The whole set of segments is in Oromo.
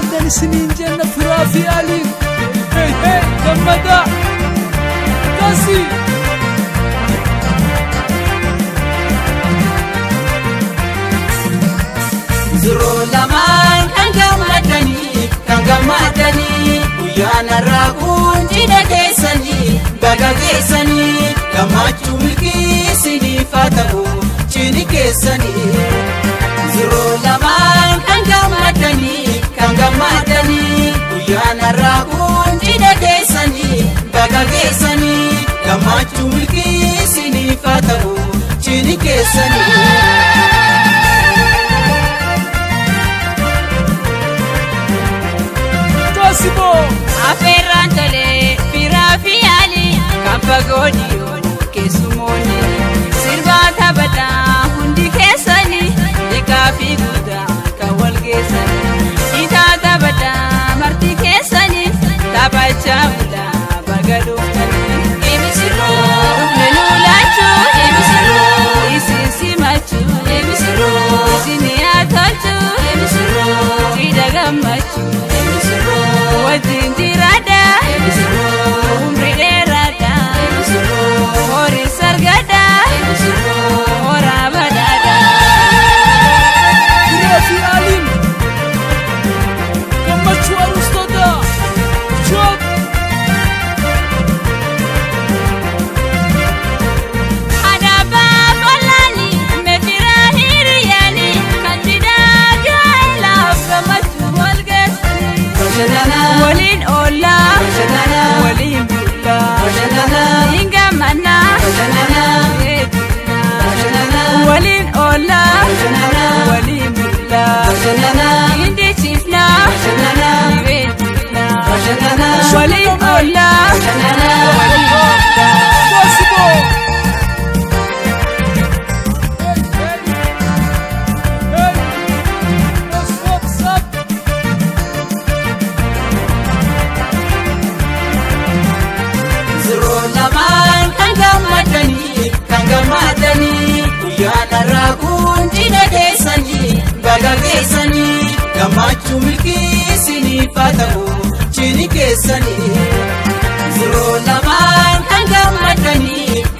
عندنا سنين جنة فرافي عليك هي هي جمدا كاسي زرو لمان كنغمدني ويانا راكون جدا كيساني بغا كيساني كماتشو ملكي سيني فاتبو جيني كيساني زرو لمان كنغمدني ويانا راكون جدا كيساني بغا كيساني كماتشو ملكي سيني فاتبو جيني كيساني Aferrantole firafi ali kampagodio kesumoni sirbata bada hundi kesani dikafi guda kawalgesani itata bada marti kesani tabacha bula bagado emisiro menulachu emisiro isisimachu emisiro siniatachu emisiro idagamachu Wajinjirada, umriderada, hori sargada, orabadada. Rafi Alim, kamachu arustoda, chop. Adaba balani, mefirahiri yani, kandida gaila, kamachu walgesani. Walin ola, walin bulla, inga mana, walin ola, walin bulla, indi chifna, walin ola, walin bulla. Kamachu milki sini fatabu chini kesani zero laman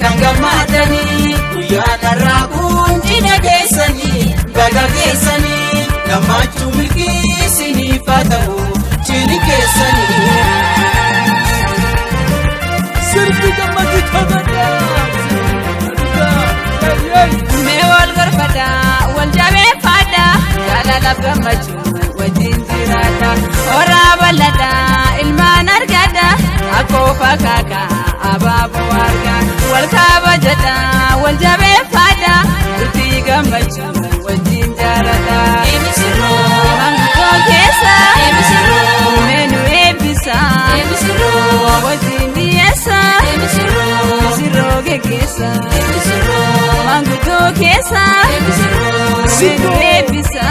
kangamadani uyana rakun chini kesani baga kesani kamachu milki sini fatabu chini kesani Sirfi gamati thagada me wal garfada wal jabe fada kala labamachu wajinjirada ora balada ilman argada akofa kaka ababu warga wal kabajada wal jabe fada utigamachu wajinjarada emisiro mango kesa emisiro menu ebisa emisiro wajindiesa emisiro siroge kesa emisiro mango kesa emisiro menu ebisa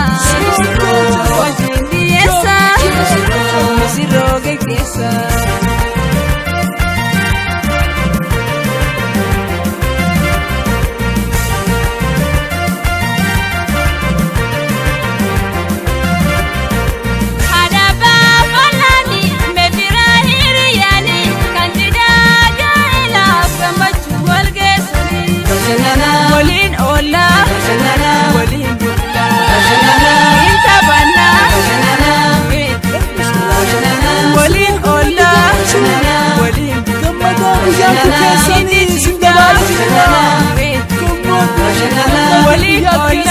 wajindiesa siroge kesa Walin ola, walin bulla, inta bana, walin ola, walin gamada uyanku kesani sindabali walin ola.